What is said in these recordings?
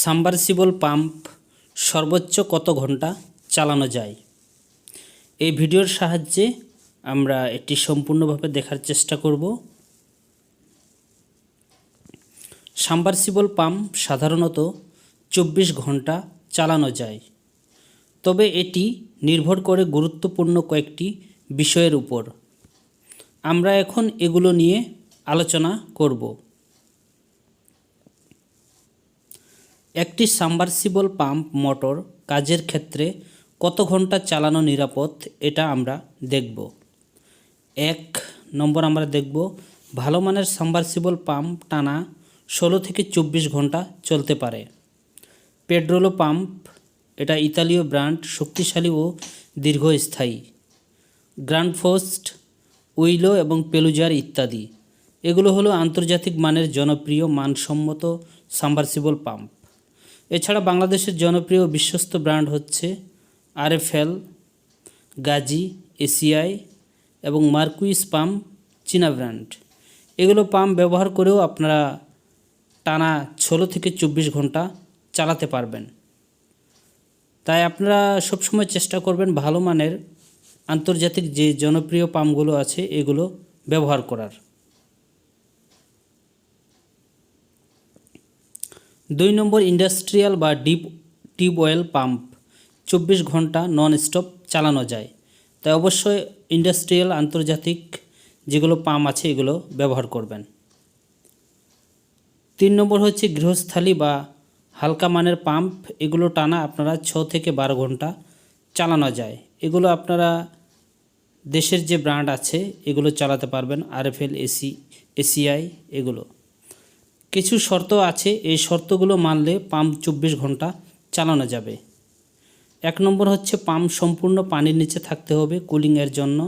Submersible pump সর্বোচ্চ কত ঘন্টা চালানো যায়? এই ভিডিওর সাহায্যে আমরা এটি সম্পূর্ণভাবে দেখার চেষ্টা করব। সাবমার্সিবল পাম্প সাধারণত 24 ঘন্টা চালানো যায়, তবে এটি নির্ভর করে গুরুত্বপূর্ণ কয়েকটি বিষয়ের উপর। আমরা এখন এগুলো নিয়ে আলোচনা করব। একটি সাবমার্সিবল পাম্প মোটর কাজের ক্ষেত্রে কত ঘন্টা চালানো নিরাপদ, এটা আমরা দেখব। 1 নম্বর আমরা দেখব ভালো মানের সাবমার্সিবল পাম্প টানা 16 থেকে 24 ঘন্টা চলতে পারে। পেড্রোলো পাম্প, এটা ইতালীয় ব্র্যান্ড, শক্তিশালী ও দীর্ঘস্থায়ী। গ্র্যান্ডফোর্স, উইলো এবং পেলুজার ইত্যাদি, এগুলো হলো আন্তর্জাতিক মানের জনপ্রিয় মানসম্মত সাবমার্সিবল পাম্প। এছাড়া বাংলাদেশের জনপ্রিয় বিশ্বস্ত ব্র্যান্ড হচ্ছে আরএফএল, গাজী, এসিআই এবং মার্কুইস পাম্প, চীনা ব্র্যান্ড। এগুলো পাম্প ব্যবহার করেও আপনারা টানা 16 থেকে 24 ঘন্টা চালাতে পারবেন। তাই আপনারা সবসময় চেষ্টা করবেন ভালো মানের আন্তর্জাতিক যে জনপ্রিয় পাম্পগুলো আছে এগুলো ব্যবহার করার। 2 নম্বর ইন্ডাস্ট্রিয়াল বা ডিপ টিউবওয়েল পাম্প 24 ঘন্টা নন স্টপ চালানো যায়। তাই অবশ্যই ইন্ডাস্ট্রিয়াল আন্তর্জাতিক যেগুলো পাম্প আছে এগুলো ব্যবহার করবেন। 3 নম্বর হচ্ছে গৃহস্থালী বা হালকা মানের পাম্প, এগুলো টানা আপনারা 6 থেকে 12 ঘন্টা চালানো যায়। এগুলো আপনারা দেশের যে ব্র্যান্ড আছে এগুলো চালাতে পারবেন, আরএফএল, এসিআই এগুলো। কিছু শর্ত আছে, এই শর্তগুলো মানলে পাম্প 24 ঘন্টা চালানো যাবে। 1 নম্বর হচ্ছে পাম্প সম্পূর্ণ পানির নিচে থাকতে হবে কুলিংয়ের জন্য।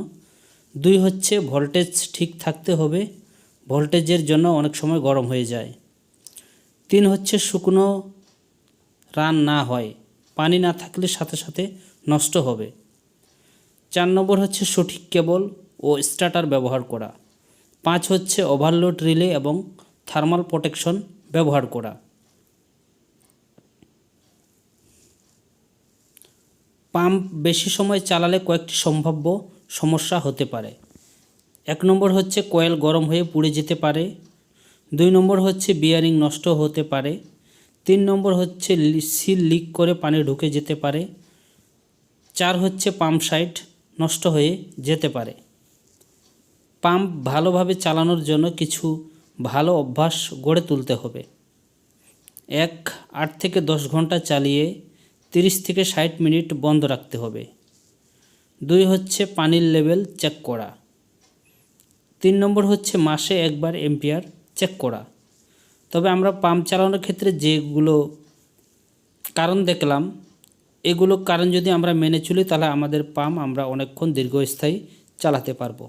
2 হচ্ছে ভোল্টেজ ঠিক থাকতে হবে, ভোল্টেজের জন্য অনেক সময় গরম হয়ে যায়। 3 হচ্ছে শুকনো রান না হয়, পানি না থাকলে সাথে সাথে নষ্ট হবে। 4 নম্বর হচ্ছে সঠিক কেবল ও স্টার্টার ব্যবহার করা। 5 হচ্ছে ওভারলোড রিলে এবং থার্মাল প্রোটেকশন ব্যবহার করা। পাম্প বেশি সময় চালালে কয়েকটি সম্ভাব্য সমস্যা হতে পারে। 1 নম্বর হচ্ছে কয়েল গরম হয়ে পুড়ে যেতে পারে। 2 নম্বর হচ্ছে বিয়ারিং নষ্ট হতে পারে। 3 নম্বর হচ্ছে সিল লিক করে পানি ঢুকে যেতে পারে। 4 হচ্ছে পাম্প সাইড নষ্ট হয়ে যেতে পারে। পাম্প ভালোভাবে চালানোর জন্য কিছু ভালো অভ্যাস গড়ে তুলতে হবে। 1 8 থেকে 10 ঘন্টা চালিয়ে 30 থেকে 60 মিনিট বন্ধ রাখতে হবে। 2 হচ্ছে পানির লেভেল চেক করা। 3 নম্বর হচ্ছে মাসে একবার এম্পিয়ার চেক করা। তবে আমরা পাম্প চালানোর ক্ষেত্রে যেগুলো কারণ দেখলাম, এগুলো কারণ যদি আমরা মেনে চলি তাহলে আমাদের পাম্প আমরা অনেকক্ষণ দীর্ঘস্থায়ী চালাতে পারবো।